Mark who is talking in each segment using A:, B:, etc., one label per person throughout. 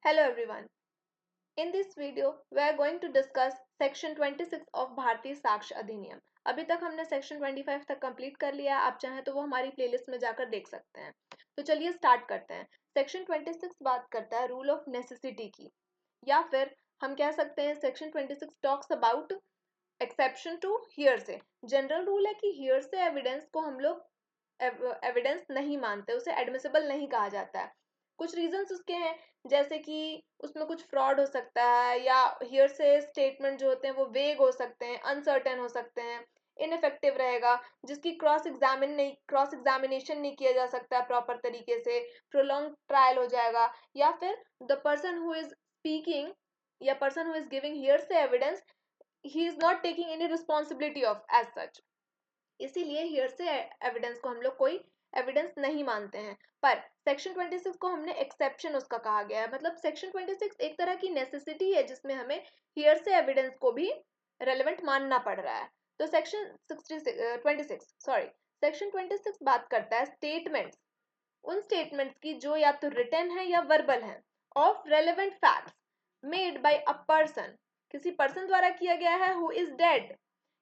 A: Hello everyone. In this video, we are going to discuss section 26 of भारतीय साक्ष्य अधिनियम। अभी तक हमने सेक्शन 25 तक कंप्लीट कर लिया है। आप चाहें तो वो हमारी प्लेलिस्ट में जाकर देख सकते हैं। तो चलिए स्टार्ट करते हैं। सेक्शन 26 बात करता है रूल ऑफ नेसेसिटी की, या फिर हम कह सकते हैं section 26 talks about exception to hearsay. General rule है कि हियरसे एविडेंस को हम लोग एविडेंस नहीं मानते, उसे एडमिसिबल नहीं कहा जाता है। कुछ रीजंस उसके हैं, जैसे कि उसमें कुछ फ्रॉड हो सकता है, या हियर से स्टेटमेंट जो होते हैं वो वेग हो सकते हैं, अनसर्टेन हो सकते हैं, इनफेक्टिव रहेगा, जिसकी क्रॉस एग्जामिनेशन नहीं किया जा सकता है प्रॉपर तरीके से, प्रोलॉन्ग ट्रायल हो जाएगा, या फिर the person who is speaking या person who is giving hearsay evidence, he is not taking any responsibility of as such. इसीलिए हियर से एविडेंस को हम लोग कोई एविडेंस नहीं मानते हैं। पर सेक्शन 26 को हमने एक्सेप्शन उसका कहा गया है, मतलब सेक्शन 26 एक तरह की नेसेसिटी है जिसमें हमें हियर से एविडेंस को भी रेलेवेंट मानना पड़ रहा है। तो सेक्शन 26 बात करता है स्टेटमेंट्स, उन स्टेटमेंट्स की जो या तो रिटन है या वर्बल है, of relevant facts made by a person, किसी पर्सन द्वारा किया गया है हु इज डेड,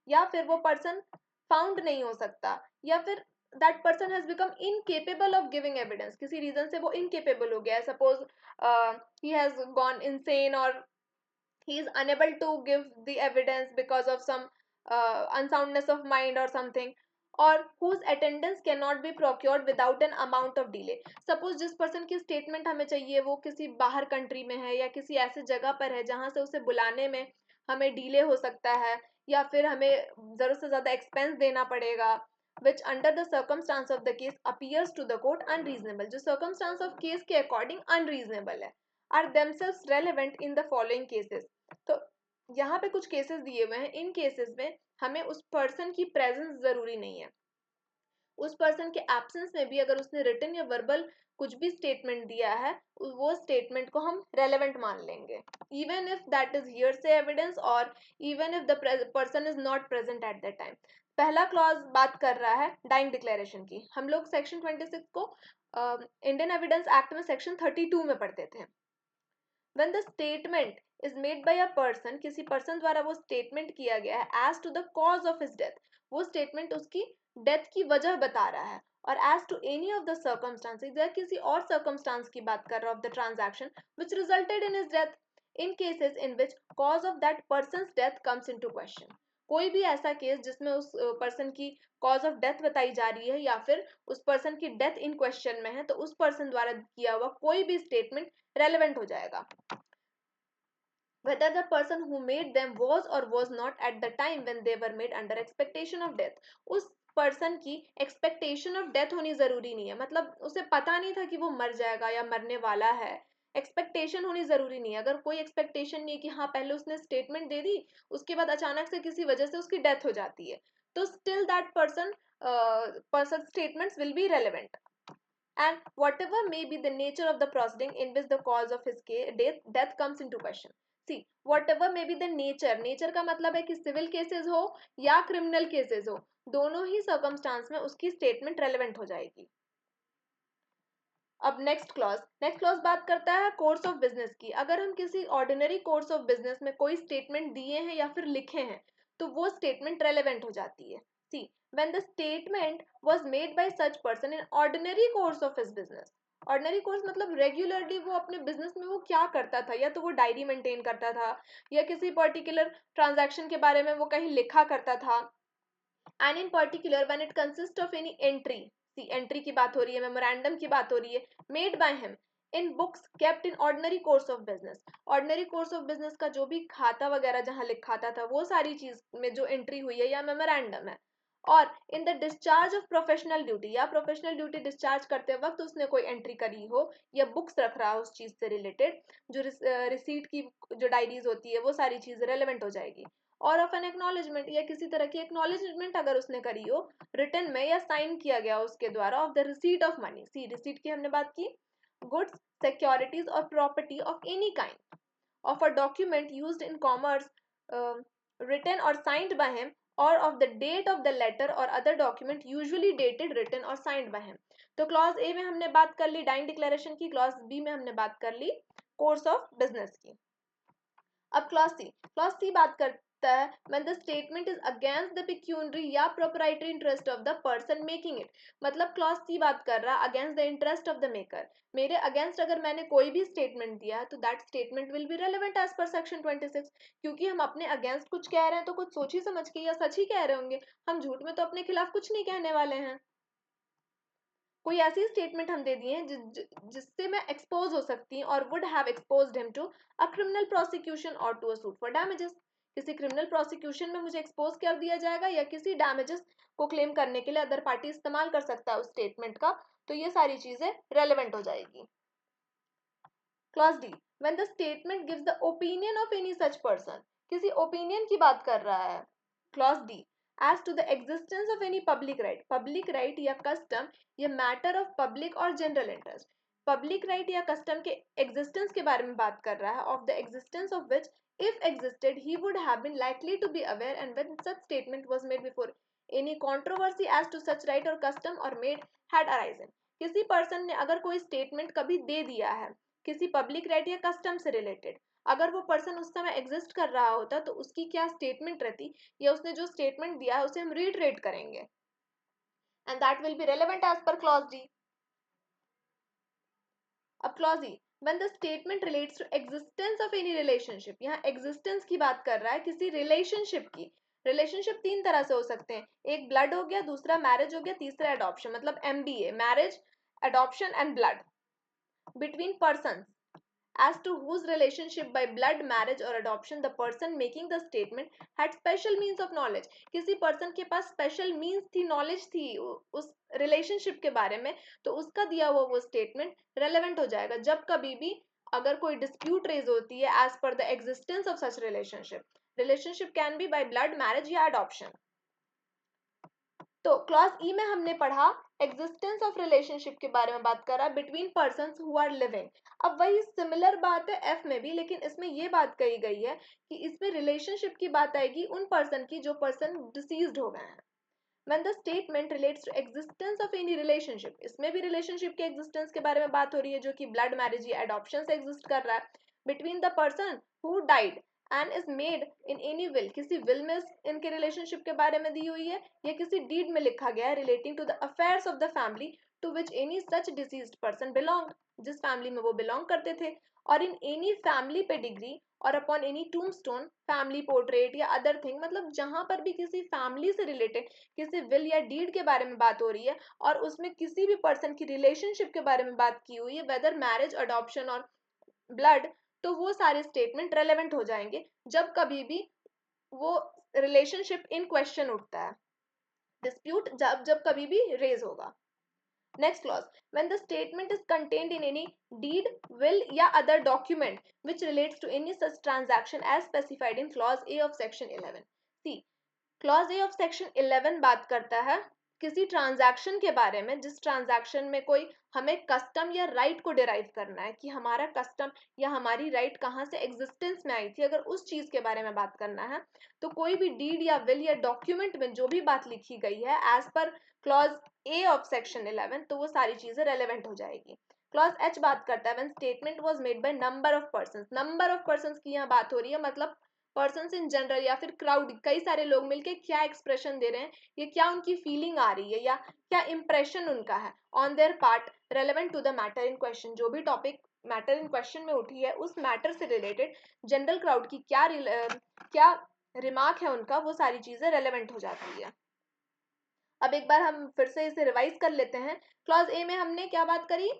A: या फिर वो पर्सन फाउंड नहीं हो सकता, या फिर that person has become incapable of giving evidence, किसी रीजन से वो इनकेपेबल हो गया है, suppose he has gone insane, और he is unable to give the evidence because of some unsoundness of mind or something, or whose attendance cannot be procured without an amount of delay। Suppose जिस person की statement हमें चाहिए वो किसी बाहर country में है, या किसी ऐसे जगह पर है जहां से उसे बुलाने में हमें डिले हो सकता है, या फिर हमें जरूरत से ज्यादा एक्सपेंस देना पड़ेगा, which under the circumstance of the case appears to the court unreasonable, जो circumstance of case के according unreasonable है, are themselves relevant in the following cases। तो यहाँ पे कुछ केसेस दिए हुए हैं, इन केसेस में हमें उस पर्सन की प्रेजेंस जरूरी नहीं है, उस पर्सन के एब्सेंस में भी अगर उसने रिटन या वर्बल कुछ भी स्टेटमेंट दिया है, वो स्टेटमेंट को हम रेलेवेंट मान लेंगे, even if that is hearsay evidence, और even if the person is not present at that time. पहला क्लॉज बात कर रहा है डाइंग डिक्लेरेशन की। हम लोग सेक्शन 26 को इंडियन एविडेंस एक्ट में सेक्शन 32 में पढ़ते थे। when the statement is made by a person, किसी पर्सन द्वारा वो स्टेटमेंट किया गया है as to the cause of his death, वो स्टेटमेंट उसकी डेथ की वजह बता रहा है, और as to any of the circumstances, या किसी और circumstance की बात कर रहा है of the transaction which resulted in his death, in cases in which cause of that person's death comes into question। कोई भी ऐसा केस जिसमें उस पर्सन की कॉज ऑफ डेथ बताई जा रही है, या फिर उस पर्सन की डेथ इन क्वेश्चन में है, तो उस पर्सन द्वारा किया हुआ कोई भी स्टेटमेंट रेलेवेंट हो जाएगा, whether the person who made them was or was not at the time when they were made under expectation of death। उस पर्सन की एक्सपेक्टेशन ऑफ डेथ होनी जरूरी नहीं है, मतलब उसे पता नहीं था कि वो मर जाएगा या मरने वाला है, एक्सपेक्टेशन होनी जरूरी नहीं है। अगर कोई एक्सपेक्टेशन नहीं है कि हाँ पहले उसने स्टेटमेंट दे दी, उसके बाद अचानक से किसी वजह से उसकी डेथ हो जाती है, तो still that person statements will be relevant, and whatever may be the nature of the proceeding in which the cause of his death comes into question। see, whatever may be the nature का मतलब है कि civil cases हो या criminal cases हो, दोनों ही circumstance में उसकी स्टेटमेंट रेलेवेंट हो जाएगी। अब नेक्स्ट क्लॉज बात करता है कोर्स ऑफ बिजनेस की। अगर हम किसी ऑर्डिनरी कोर्स ऑफ बिजनेस में कोई स्टेटमेंट दिए हैं या फिर लिखे हैं, तो वो स्टेटमेंट रेलेवेंट हो जाती है। सी, when the statement was made by such person in ordinary course of his business, ordinary course मतलब रेगुलरली वो अपने बिजनेस में वो क्या करता था, या तो वो डायरी मेंटेन करता था, या किसी पर्टिकुलर ट्रांजैक्शन के बारे में वो कहीं लिखा करता था, and in particular when it consist of any entry, C entry की बात हो रही है, मेमोरेंडम की बात हो रही है, made by him in books kept in ordinary course of business. Ordinary course of business का जो भी खाता वगैरह जहां लिखाता था, वो सारी चीज में जो एंट्री हुई है या मेमोरेंडम है, और in the discharge of professional duty, या प्रोफेशनल ड्यूटी डिस्चार्ज करते वक्त उसने कोई एंट्री करी हो, या बुक्स रख रहा है उस चीज से रिलेटेड, जो रिसीट की जो डायरीज होती है, वो सारी चीज रेलेवेंट हो जाएगी। और ऑफ एन एक्नॉलेजमेंट, या किसी तरह की एक्नॉलेजमेंट अगर उसने करी हो रिटर्न में, या साइन किया गया उसके द्वारा, of the receipt of money. C, receipt की हमने बात की, गुड्स, सिक्योरिटीज और property of any kind, of a document used in commerce, written or signed by him, or of the date of the letter or other document usually dated, written or signed by him। तो clause A में हमने बात कर ली dying declaration की, clause B में हमने बात कर ली कोर्स ऑफ बिजनेस की। अब क्लॉज सी बात करता है when the statement is against the pecuniary या proprietary interest of the person making it। मतलब क्लॉज सी बात कर रहा है against the interest of the maker। मेरे अगेंस्ट अगर मैंने कोई भी स्टेटमेंट दिया तो that statement will be relevant as per section 26, क्योंकि हम अपने अगेंस्ट कुछ कह रहे हैं तो कुछ सोच ही समझ के या सच ही कह रहे होंगे, हम झूठ में तो अपने खिलाफ कुछ नहीं कहने वाले हैं। कोई ऐसी स्टेटमेंट हम दे दिए हैं जिससे मैं एक्सपोज हो सकती हूँ और would have exposed him to a criminal prosecution और to a suit for damages. किसी क्रिमिनल प्रोसिक्यूशन में मुझे एक्सपोज कर दिया जाएगा या किसी डैमेजेस को क्लेम करने के लिए अदर पार्टी इस्तेमाल कर सकता है उस स्टेटमेंट का, तो ये सारी चीजें रेलेवेंट हो जाएगी। Clause D when the statement gives the opinion of any such person, किसी ओपिनियन की बात कर रहा है। Clause D as to the existence of any public right या custom या matter of public और general interest। public right या custom के existence के बारे में बात कर रहा है, of the existence of which if existed he would have been likely to be aware and when such statement was made before any controversy as to such right or custom or made had arisen। किसी person ने अगर कोई statement कभी दे दिया है किसी public right या custom से रिलेटेड, अगर वो पर्सन उस समय एग्जिस्ट कर रहा होता तो उसकी क्या स्टेटमेंट रहती, या उसने जो स्टेटमेंट दिया है उसे हम रीट्रेट करेंगे and that will be relevant as per clause D. अब clause E when the statement relates to existence of any relationship, यहाँ एग्जिस्टेंस की बात कर रहा है किसी रिलेशनशिप की। रिलेशनशिप तीन तरह से हो सकते हैं, एक ब्लड हो गया, दूसरा मैरिज हो गया, तीसरा एडॉप्शन, मतलब MBA, marriage, adoption and blood, between person as to whose relationship by blood, marriage or adoption the person making the statement had special means of knowledge। किसी पर्सन के पास स्पेशल मीन्स थी, knowledge थी उस relationship के बारे में, तो उसका दिया हुआ वो स्टेटमेंट रेलेवेंट हो जाएगा जब कभी भी अगर कोई डिस्प्यूट रेज होती है as per the existence of such relationship can be by blood, marriage या अडॉप्शन। तो क्लॉज ई में हमने पढ़ा एग्जिस्टेंस ऑफ रिलेशनशिप के बारे में बात करा between persons who are living. अब वही सिमिलर बात है एफ में भी, लेकिन इसमें ये बात कही गई है कि इसमें रिलेशनशिप की बात आएगी उन पर्सन की जो पर्सन डिसीज्ड हो गए हैं। when the statement relates to existence of any relationship, इसमें भी रिलेशनशिप के एग्जिस्टेंस के बारे में बात हो रही है जो कि ब्लड, मैरिज या एडॉप्शन से एग्जिस्ट कर रहा है, between the person who died and is made in any will, किसी विल में इनके रिलेशनशिप के बारे में दी हुई है या किसी डीड में लिखा गया है relating to the affairs of the family to which any such deceased person belong, जिस फैमिली में वो बिलोंग करते थे, और इन एनी फैमिली पेडिग्री और upon any tombstone, family portrait या अदर थिंग, मतलब जहां पर भी किसी फैमिली से रिलेटेड किसी विल या डीड के बारे में बात हो रही है और उसमें किसी भी पर्सन की रिलेशनशिप के बारे में बात की हुई है, वेदर मैरिज, अडॉप्शन और ब्लड, तो वो सारे स्टेटमेंट रेलेवेंट हो जाएंगे जब कभी भी वो रिलेशनशिप इन क्वेश्चन उठता है, डिस्प्यूट जब जब कभी भी रेज होगा। Next clause, when the statement is contained in any deed, will या other document which relates to any such transaction as specified in clause A of section 11। See, clause A of section 11 बात करता है किसी transaction के बारे में जिस transaction में कोई हमें कस्टम या राइट को डिराइव करना है कि हमारा कस्टम या हमारी राइट कहाँ से एग्जिस्टेंस में आई थी, अगर उस चीज के बारे में बात करना है तो कोई भी डीड या विल या डॉक्यूमेंट में जो भी बात लिखी गई है as per clause A of section 11, तो वो सारी चीजें रेलेवेंट हो जाएगी। क्लॉज एच बात करता है when statement was made by number of persons, number of persons की यहाँ बात हो रही है, मतलब पर्सन्स इन जनरल या फिर क्राउड, कई सारे लोग मिलके क्या एक्सप्रेशन दे रहे हैं, ये क्या उनकी फीलिंग आ रही है या क्या इंप्रेशन उनका है on their part relevant to the matter in question, जो भी टॉपिक मैटर इन क्वेश्चन में उठी है उस मैटर से रिलेटेड जनरल क्राउड की क्या रिमार्क है उनका, वो सारी चीजें रेलेवेंट हो जाती है। अब एक बार हम फिर से इसे रिवाइज कर लेते हैं। क्लॉज ए में हमने क्या बात करी,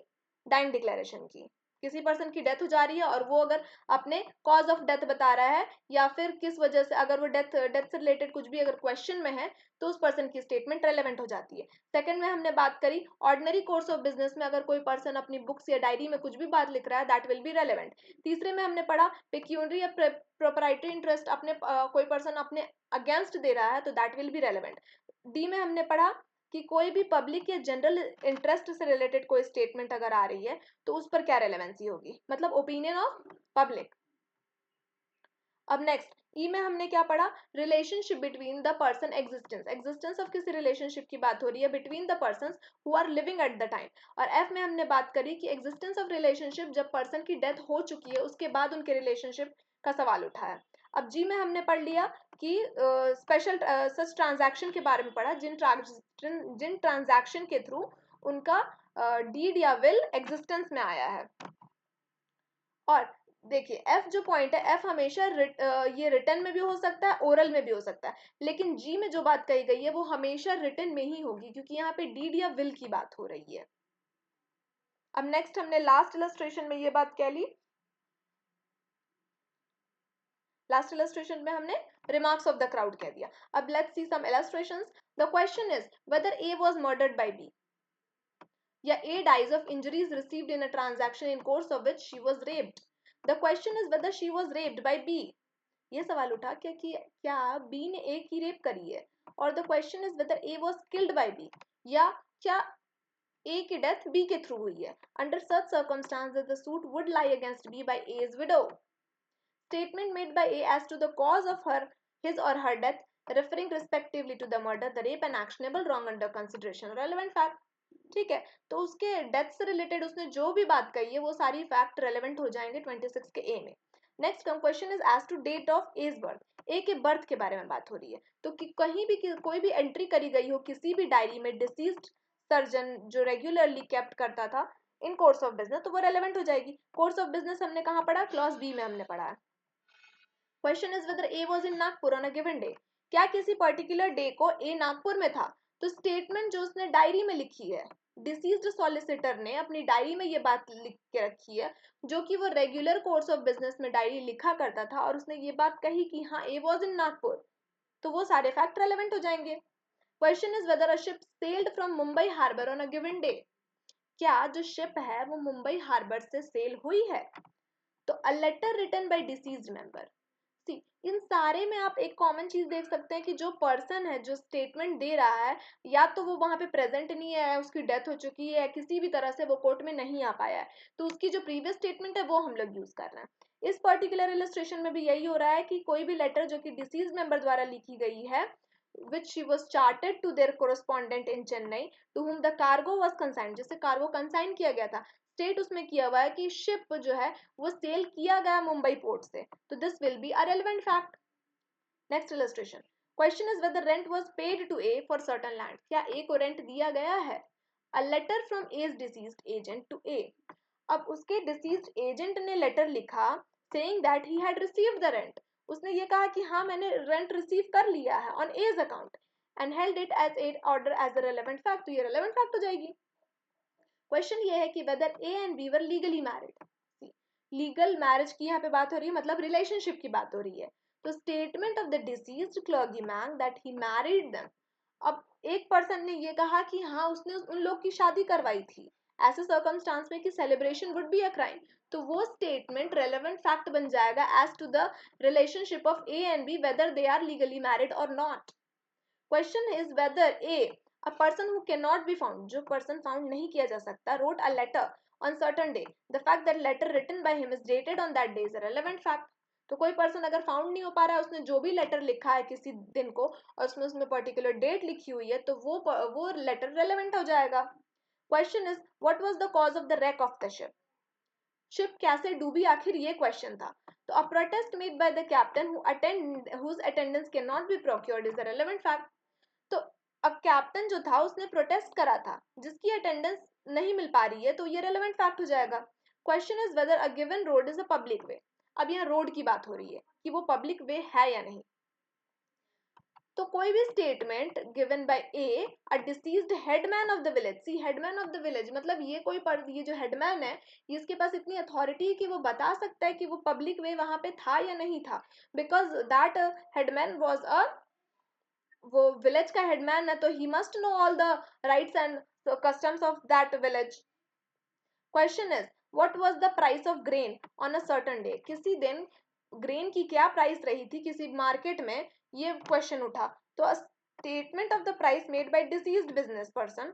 A: डाइंग डिक्लेरेशन की, किसी पर्सन की डेथ हो जा रही है और वो अगर अपने कॉज ऑफ डेथ बता रहा है या फिर किस वजह से, अगर वो डेथ से रिलेटेड कुछ भी अगर क्वेश्चन में है तो उस पर्सन की स्टेटमेंट रेलेवेंट हो जाती है। सेकंड में हमने बात करी ऑर्डिनरी कोर्स ऑफ बिजनेस में अगर कोई पर्सन अपनी बुक्स या डायरी में कुछ भी बात लिख रहा है दैट विल बी रेलेवेंट। तीसरे में हमने पढ़ा पेक्यूनरी या प्रोप्राइटरी इंटरेस्ट अपने कोई पर्सन अपने अगेंस्ट दे रहा है तो that will be relevant. D में हमने पढ़ा कि कोई भी पब्लिक या जनरल इंटरेस्ट से रिलेटेड कोई स्टेटमेंट अगर आ रही है तो उस पर क्या रेलेवेंसी होगी, मतलब ओपिनियन ऑफ पब्लिक। अब नेक्स्ट ई में हमने क्या पढ़ा, relationship between the person, existence of किसी रिलेशनशिप की बात हो रही है between the person who are living at the time. और एफ में हमने बात करी कि एग्जिस्टेंस ऑफ रिलेशनशिप जब पर्सन की डेथ हो चुकी है उसके बाद उनके रिलेशनशिप का सवाल उठाया। अब जी में हमने पढ़ लिया कि स्पेशल सच ट्रांजैक्शन के बारे में पढ़ा जिन ट्रांजैक्शन के थ्रू उनका डीड या विल एग्जिस्टेंस में आया है। और देखिए एफ जो पॉइंट है, एफ हमेशा ये रिटर्न में भी हो सकता है, ओरल में भी हो सकता है, लेकिन जी में जो बात कही गई है वो हमेशा रिटर्न में ही होगी क्योंकि यहाँ पे डीड या विल की बात हो रही है। अब नेक्स्ट हमने लास्ट इलस्ट्रेशन में ये बात कह ली, लास्ट इलस्ट्रेशन में हमने रिमार्क्स ऑफ द क्राउड कह दिया। अब let's see some illustrations. The question is whether A was murdered by B या A dies of injuries received in a transaction in course of which she was raped. The question is whether she was raped by B. ये सवाल उठा क्या B ने A की rape करी है, और the question is whether A was killed by B, या क्या A की डेथ B के थ्रू हुई है. Under such circumstances the suit would lie against B by A's widow. Statement made by A as to the cause of his or her death referring respectively to the murder, the rape and actionable wrong under consideration. Relevant fact. ठीक है, तो उसके death से related उसने जो भी बात कही है वो सारी फैक्ट रेलेवेंट हो जाएंगे 26 के ए में। Next question is as to date of as birth, A के बर्थ के बारे में बात हो रही है, तो कि कहीं भी कोई भी एंट्री करी गई हो किसी भी डायरी में डिसीज्ड सर्जन जो रेगुलरली केप्ट करता था इन कोर्स ऑफ बिजनेस, तो वो रेलेवेंट हो जाएगी। कोर्स ऑफ बिजनेस हमने कहाँ पढ़ा, क्लॉज बी में हमने पढ़ा है। Question is whether A was in Nagpur on a given day, क्या किसी पर्टिकुलर डे को ए नागपुर में था, तो स्टेटमेंट जो उसने डायरी में लिखी है, डिसीज्ड सॉलिसिटर ने अपनी डायरी में ये बात लिख के रखी है जो कि वो रेगुलर कोर्स ऑफ बिजनेस में डायरी लिखा करता था, और उसने ये बात कही कि हाँ ए वाज इन नागपुर, तो वो सारे फैक्ट रेलेवेंट हो जाएंगे। Question is whether a ship sailed from Mumbai harbour on a given day, क्या जो शिप है वो मुंबई हार्बर से सेल हुई है, तो a letter written by deceased member. इन सारे में आप एक कॉमन चीज देख सकते हैं कि जो पर्सन है जो स्टेटमेंट दे रहा है या तो वो वहां पे प्रेजेंट नहीं है, उसकी डेथ हो चुकी है, किसी भी तरह से वो कोर्ट में नहीं आ पाया है, तो उसकी जो प्रीवियस स्टेटमेंट है वो हम लोग यूज कर रहे हैं। इस पर्टिकुलर इलस्ट्रेशन में भी यही हो रहा है कि कोई भी लेटर जो कि डिसीज मेंबर द्वारा लिखी गई है which she was charted to their correspondent in Chennai to whom the cargo was consigned, जिसे कार्गो कंसाइन किया गया था, स्टेट उसमें किया हुआ है कि शिप जो है वो सेल किया गया मुंबई पोर्ट से, तो this will be a relevant fact. Next illustration, question is whether rent was paid to A for certain land, क्या ए को रेंट दिया गया है, a letter from as deceased agent to A, अब उसके डिसीज्ड एजेंट ने letter लिखा saying that he had received the rent, उसने ये कहा कि हाँ मैंने रेंट रिसीव कर लिया है on as account and held it as a order as a relevant fact, तो ये रेलेवेंट फैक्ट हो जाएगी। क्वेश्चन ये है कि whether A and B were legally married, legal marriage की यहाँ पे बात हो रही है, मतलब रिलेशनशिप की बात हो रही है, तो statement of the deceased clergyman that he married them, अब एक पर्सन ने ये कहा कि हाँ उसने उन लोग की शादी करवाई थी ऐसे सर्कमस्टांस में कि celebration would be a crime, तो वो स्टेटमेंट रेलेवेंट फैक्ट बन जाएगा as to the relationship of A and B whether they are legally married और not. Question is whether A, a person who can not be found, जो person found नहीं किया जा सकता, wrote a letter on certain day, the fact that letter written by him is dated on that day is a relevant fact, तो कोई person अगर found नहीं हो पा रहा है, उसने जो भी लेटर लिखा है किसी दिन को और उसमें पर्टिकुलर डेट लिखी हुई है, तो वो लेटर रेलेवेंट हो जाएगा। Question is what was the cause of the wreck of the ship, ship कैसे डूबी आखिर, ये क्वेश्चन था, तो a protest made by the captain whose attendance cannot be procured is a relevant fact, तो अब कैप्टन जो था उसने प्रोटेस्ट करा था जिसकी अटेंडेंस नहीं मिल पा रही है, तो ये रेलेवेंट फैक्ट हो जाएगा। Question is whether a given road is a public way, अब यहाँ रोड की बात हो रही है कि वो पब्लिक वे है या नहीं, तो कोई भी statement given by A a deceased headman of the village, see headman of the village मतलब ये जो हेडमैन है ये इसके पास इतनी अथॉरिटी है कि वो बता सकता है कि वो पब्लिक वे वहां पे था या नहीं था, because that headman was a, वो विलेज का हेडमैन है तो he must know all the rights and customs of that village. Question is what was the price of grain on a certain day, किसी दिन ग्रेन की क्या price रही थी किसी मार्केट में, ये क्वेश्चन उठा, तो a statement of the price made by deceased business person,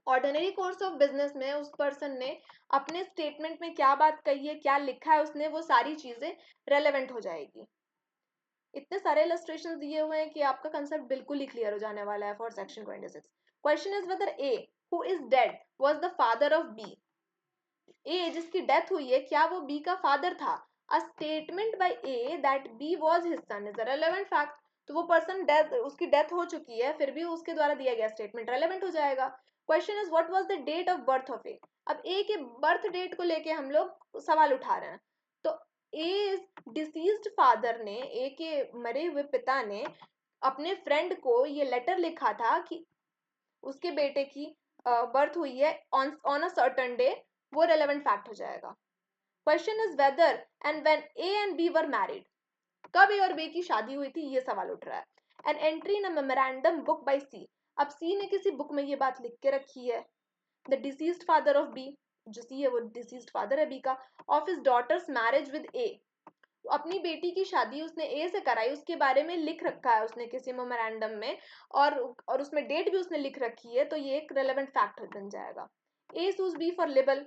A: ordinary course of business में उस पर्सन ने अपने स्टेटमेंट में क्या बात कही है क्या लिखा है उसने, वो सारी चीजें रेलेवेंट हो जाएगी। इतने सारे इलस्ट्रेशन दिए हुए हैं कि आपका कंसेप्ट बिल्कुल ही क्लियर हो जाने वाला है for section 26. Question is whether A who is dead was the father of B. A जिसकी डेथ हुई है क्या वो बी का फादर था. A statement by A that B was his son is a relevant fact. तो वो person death, उसकी डेथ हो चुकी है, फिर भी उसके द्वारा दिया गया स्टेटमेंट रेलेवेंट हो जाएगा. Question is what was the date of birth of A. अब ए के बर्थ डेट को लेके हम लोग सवाल उठा रहे हैं. तो ए डिसीज्ड फादर ने, ए के मरे हुए पिता ने अपने फ्रेंड को ये लेटर लिखा था कि उसके बेटे की बर्थ हुई है ऑन अ सर्टन डे. वो रेलेवेंट फैक्ट हो जाएगा. Question is whether and when A and B were married. कब ए और बी की शादी हुई थी, ये सवाल उठ रहा है. An entry in a memorandum book by C. अब सी ने किसी बुक में ये बात लिख के रखी है. The deceased father of B, जो सी है वो डिसीज्ड फादर है बी का, of his daughter's marriage with A. अपनी बेटी की शादी उसने ए से कराई, उसके बारे में लिख रखा है उसने किसी मेमोरेंडम में, और उसमें डेट भी उसने लिख रखी है, तो ये एक रेलेवेंट फैक्ट बन जाएगा. ए सूज बी फॉर लिबल.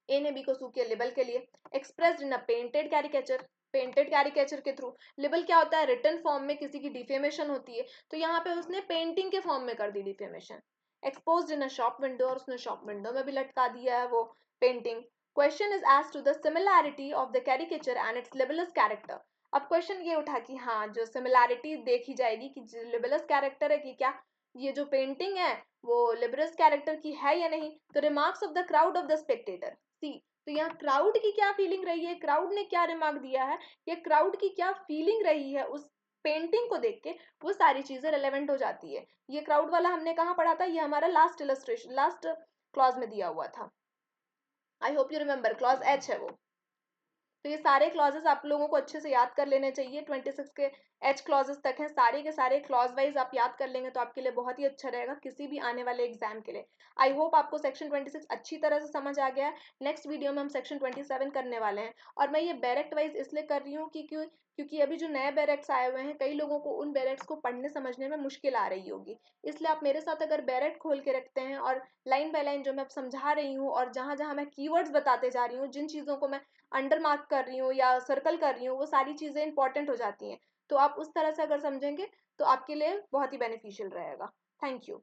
A: ए ने बी को सू किया लिबल के लिए. Expressed in a painted caricature. Painted caricature के थ्रू. लिबल क्या होता है, रिटन फॉर्म में किसी की डिफेमेशन होती है, तो यहाँ पे उसने पेंटिंग के फॉर्म में कर दी defamation. Expose in a shop window, और उसने शॉप विंडो में भी लटका दिया है वो painting. Question is as to the similarity of the caricature and its libellous character. अब क्वेश्चन ये उठा कि हाँ, जो सिमिलैरिटी देखी जाएगी कि लिबलस कैरेक्टर है कि क्या ये जो पेंटिंग है वो लिबरस कैरेक्टर की है या नहीं. तो remarks of the crowd of the spectator C. तो यहाँ क्राउड की क्या फीलिंग रही है, क्राउड ने क्या रिमार्क दिया है, या क्राउड की क्या फीलिंग रही है उस पेंटिंग को देख के, वो सारी चीजें रेलेवेंट हो जाती है. ये क्राउड वाला हमने कहाँ पढ़ा था, ये हमारा लास्ट इलस्ट्रेशन, लास्ट क्लॉज में दिया हुआ था. I hope you remember, clause H है वो. तो ये सारे क्लॉजेस आप लोगों को अच्छे से याद कर लेने चाहिए. 26 के एच क्लॉजेस तक हैं, सारे के सारे क्लॉज वाइज आप याद कर लेंगे तो आपके लिए बहुत ही अच्छा रहेगा किसी भी आने वाले एग्जाम के लिए. आई होप आपको सेक्शन 26 अच्छी तरह से समझ आ गया है. नेक्स्ट वीडियो में हम सेक्शन 27 करने वाले हैं. और मैं ये बैरेक्ट वाइज इसलिए कर रही हूँ कि क्योंकि अभी जो नए बैरेक्ट्स आए हुए हैं, कई लोगों को उन बैरेक्ट्स को पढ़ने समझने में मुश्किल आ रही होगी. इसलिए आप मेरे साथ अगर बैरेक्ट खोल के रखते हैं और लाइन बाय लाइन जो मैं समझा रही हूँ और जहाँ जहाँ मैं कीवर्ड्स बताते जा रही हूँ, जिन चीज़ों को मैं अंडर मार्क कर रही हूँ या सर्कल कर रही हूँ, वो सारी चीज़ें इंपॉर्टेंट हो जाती हैं. तो आप उस तरह से अगर समझेंगे तो आपके लिए बहुत ही बेनिफिशियल रहेगा. Thank you.